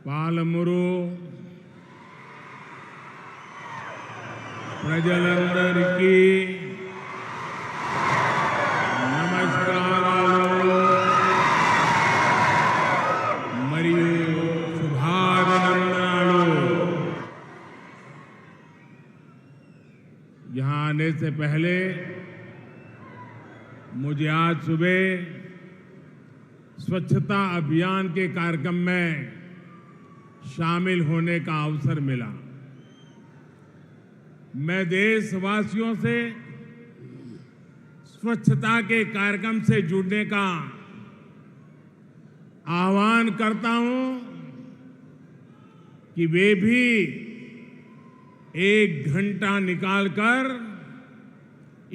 పాలమూరు ప్రజలందరికీ నమస్కారాలు మరియు శుభాభినందనలు। यहाँ आने से पहले मुझे आज सुबह स्वच्छता अभियान के कार्यक्रम में शामिल होने का अवसर मिला। मैं देशवासियों से स्वच्छता के कार्यक्रम से जुड़ने का आह्वान करता हूं कि वे भी 1 घंटा निकालकर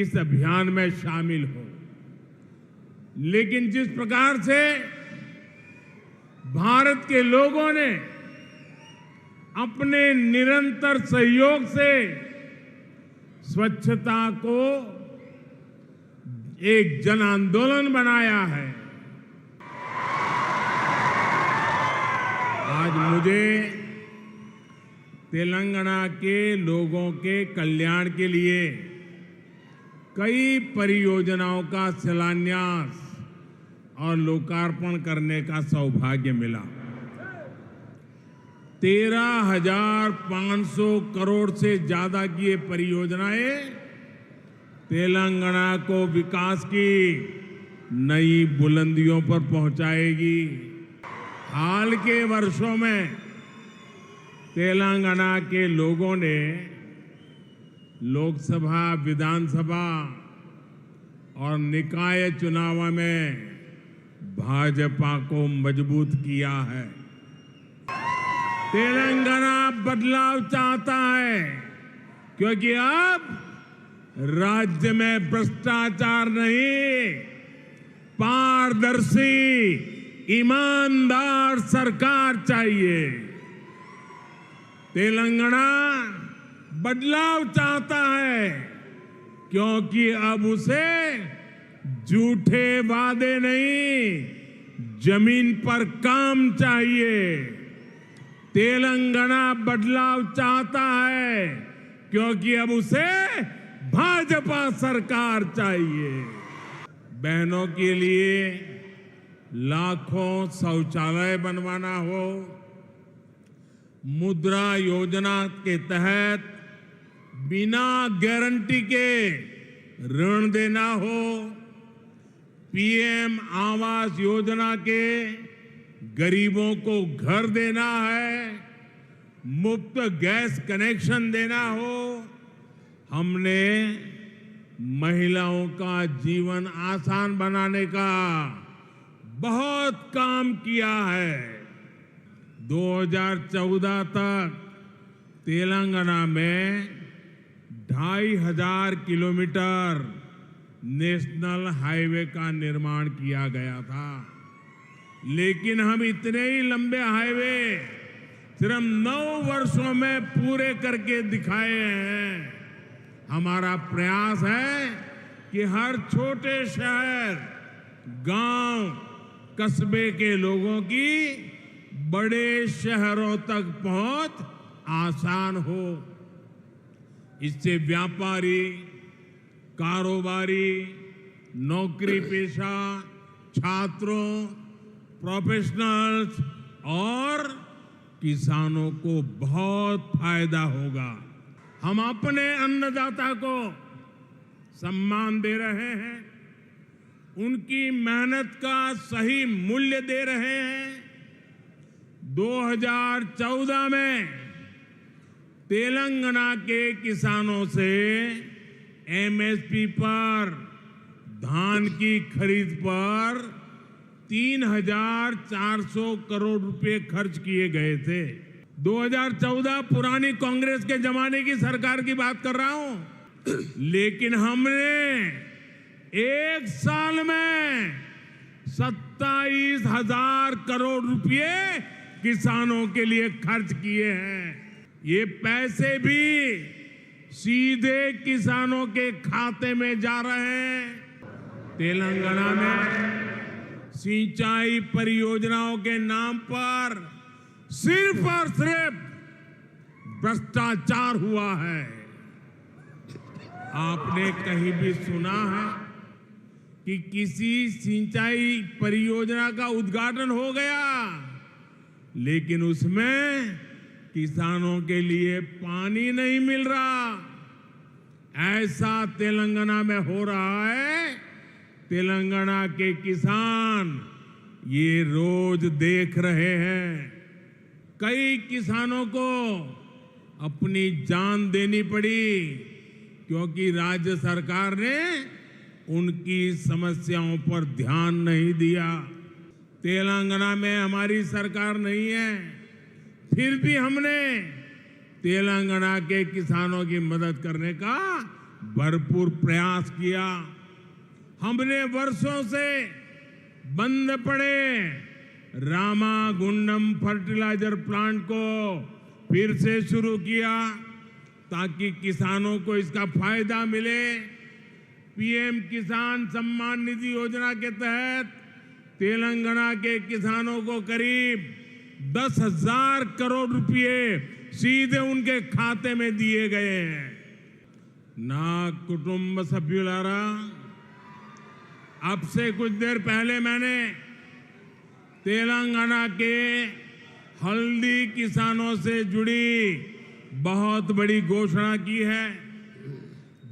इस अभियान में शामिल हो। लेकिन जिस प्रकार से भारत के लोगों ने अपने निरंतर सहयोग से स्वच्छता को एक जन आंदोलन बनाया है, आज मुझे तेलंगाना के लोगों के कल्याण के लिए कई परियोजनाओं का शिलान्यास और लोकार्पण करने का सौभाग्य मिला। 13,500 करोड़ से ज्यादा की ये परियोजनाएं तेलंगाना को विकास की नई बुलंदियों पर पहुंचाएगी। हाल के वर्षों में तेलंगाना के लोगों ने लोकसभा, विधानसभा और निकाय चुनाव में भाजपा को मजबूत किया है। तेलंगाना बदलाव चाहता है क्योंकि अब राज्य में भ्रष्टाचार नहीं, पारदर्शी ईमानदार सरकार चाहिए। तेलंगाना बदलाव चाहता है क्योंकि अब उसे झूठे वादे नहीं, जमीन पर काम चाहिए। तेलंगाना बदलाव चाहता है क्योंकि अब उसे भाजपा सरकार चाहिए। बहनों के लिए लाखों शौचालय बनवाना हो, मुद्रा योजना के तहत बिना गारंटी के ऋण देना हो, पीएम आवास योजना के गरीबों को घर देना है, मुफ्त गैस कनेक्शन देना हो, हमने महिलाओं का जीवन आसान बनाने का बहुत काम किया है। 2014 तक तेलंगाना में 2,500 किलोमीटर नेशनल हाईवे का निर्माण किया गया था, लेकिन हम इतने ही लंबे हाईवे सिर्फ 9 वर्षों में पूरे करके दिखाए हैं। हमारा प्रयास है कि हर छोटे शहर, गांव, कस्बे के लोगों की बड़े शहरों तक पहुंच आसान हो। इससे व्यापारी, कारोबारी, नौकरी पेशा, छात्रों, प्रोफेशनल्स और किसानों को बहुत फायदा होगा। हम अपने अन्नदाता को सम्मान दे रहे हैं, उनकी मेहनत का सही मूल्य दे रहे हैं। 2014 में तेलंगाना के किसानों से एमएसपी पर, धान की खरीद पर 3,400 करोड़ रुपए खर्च किए गए थे। 2014 पुरानी कांग्रेस के जमाने की सरकार की बात कर रहा हूं, लेकिन हमने 1 साल में 27,000 करोड़ रुपए किसानों के लिए खर्च किए हैं। ये पैसे भी सीधे किसानों के खाते में जा रहे हैं। तेलंगाना में सिंचाई परियोजनाओं के नाम पर सिर्फ और सिर्फ भ्रष्टाचार हुआ है। आपने कहीं भी सुना है कि किसी सिंचाई परियोजना का उद्घाटन हो गया लेकिन उसमें किसानों के लिए पानी नहीं मिल रहा? ऐसा तेलंगाना में हो रहा है। तेलंगाना के किसान ये रोज देख रहे हैं। कई किसानों को अपनी जान देनी पड़ी क्योंकि राज्य सरकार ने उनकी समस्याओं पर ध्यान नहीं दिया। तेलंगाना में हमारी सरकार नहीं है, फिर भी हमने तेलंगाना के किसानों की मदद करने का भरपूर प्रयास किया। हमने वर्षों से बंद पड़े रामागुंडम फर्टिलाइजर प्लांट को फिर से शुरू किया ताकि किसानों को इसका फायदा मिले। पीएम किसान सम्मान निधि योजना के तहत तेलंगाना के किसानों को करीब 10,000 करोड़ रुपए सीधे उनके खाते में दिए गए हैं। ना कुटुंब सभ्युलारा, अब से कुछ देर पहले मैंने तेलंगाना के हल्दी किसानों से जुड़ी बहुत बड़ी घोषणा की है।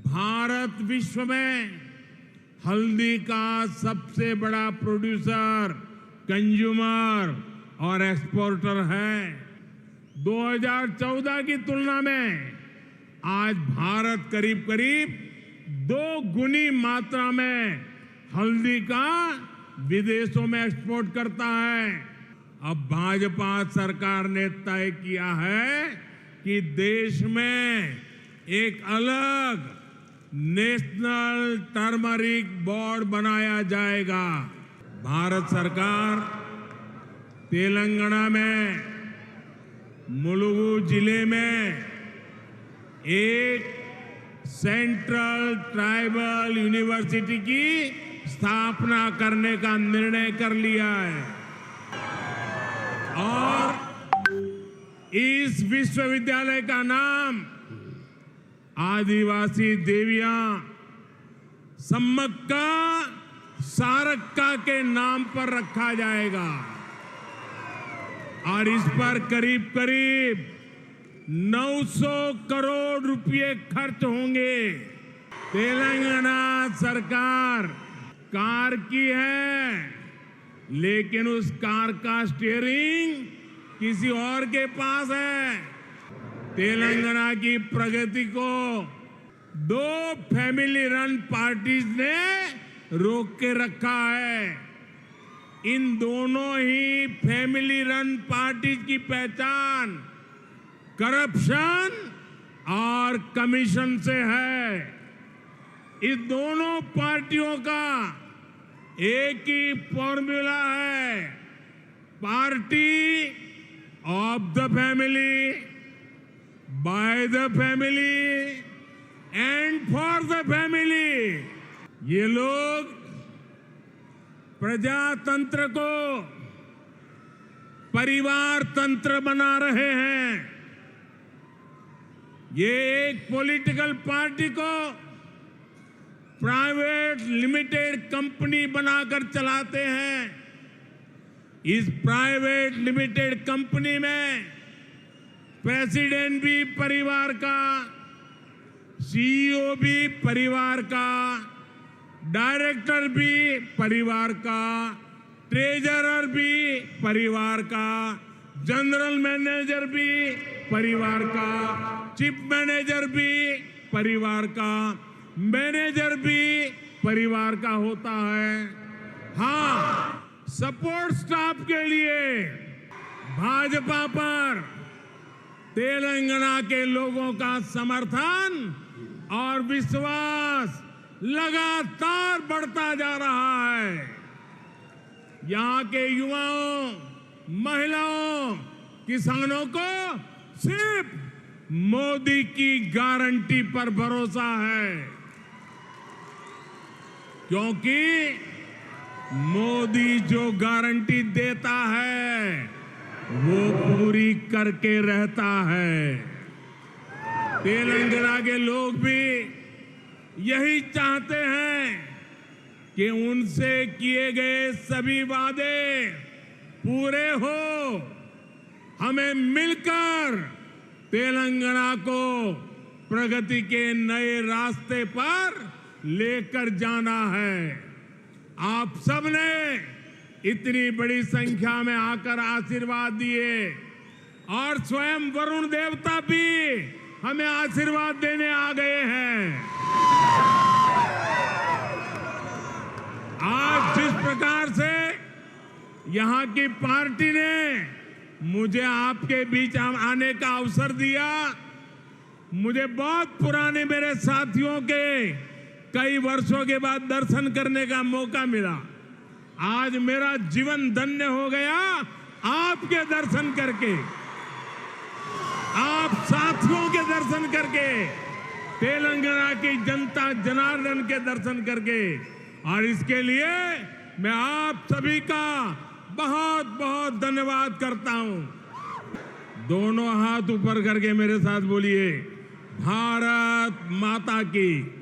भारत विश्व में हल्दी का सबसे बड़ा प्रोड्यूसर, कंज्यूमर और एक्सपोर्टर है। 2014 की तुलना में आज भारत करीब करीब 2 गुनी मात्रा में हल्दी का विदेशों में एक्सपोर्ट करता है। अब भाजपा सरकार ने तय किया है कि देश में एक अलग नेशनल टर्मरिक बोर्ड बनाया जाएगा। भारत सरकार तेलंगाना में मुलुगु जिले में एक सेंट्रल ट्राइबल यूनिवर्सिटी की स्थापना करने का निर्णय कर लिया है और इस विश्वविद्यालय का नाम आदिवासी देवियां सम्मक्का सारक्का के नाम पर रखा जाएगा और इस पर करीब करीब 900 करोड़ रुपए खर्च होंगे। तेलंगाना सरकार कार की है लेकिन उस कार का स्टीयरिंग किसी और के पास है। तेलंगाना की प्रगति को 2 फैमिली रन पार्टीज ने रोक के रखा है। इन दोनों ही फैमिली रन पार्टीज की पहचान करप्शन और कमीशन से है। इस दोनों पार्टियों का एक ही फॉर्मूला है, party of the family, by the family and for the family. ये लोग प्रजातंत्र को परिवार तंत्र बना रहे हैं। ये एक पॉलिटिकल पार्टी को प्राइवेट लिमिटेड कंपनी बनाकर चलाते हैं। इस प्राइवेट लिमिटेड कंपनी में प्रेसिडेंट भी परिवार का, सीईओ भी परिवार का, डायरेक्टर भी परिवार का, ट्रेजरर भी परिवार का, जनरल मैनेजर भी परिवार का, चीफ मैनेजर भी परिवार का, मैनेजर भी परिवार का होता है। हाँ, सपोर्ट स्टाफ के लिए भाजपा पर तेलंगाना के लोगों का समर्थन और विश्वास लगातार बढ़ता जा रहा है। यहाँ के युवाओं, महिलाओं, किसानों को सिर्फ मोदी की गारंटी पर भरोसा है क्योंकि मोदी जो गारंटी देता है वो पूरी करके रहता है। तेलंगाना के लोग भी यही चाहते हैं कि उनसे किए गए सभी वादे पूरे हो। हमें मिलकर तेलंगाना को प्रगति के नए रास्ते पर लेकर जाना है। आप सबने इतनी बड़ी संख्या में आकर आशीर्वाद दिए और स्वयं वरुण देवता भी हमें आशीर्वाद देने आ गए हैं। आज जिस प्रकार से यहां की पार्टी ने मुझे आपके बीच आने का अवसर दिया, मुझे बहुत पुराने मेरे साथियों के कई वर्षों के बाद दर्शन करने का मौका मिला। आज मेरा जीवन धन्य हो गया आपके दर्शन करके, आप साथियों के दर्शन करके, तेलंगाना की जनता जनार्दन के दर्शन करके। और इसके लिए मैं आप सभी का बहुत बहुत धन्यवाद करता हूं। दोनों हाथ ऊपर करके मेरे साथ बोलिए, भारत माता की।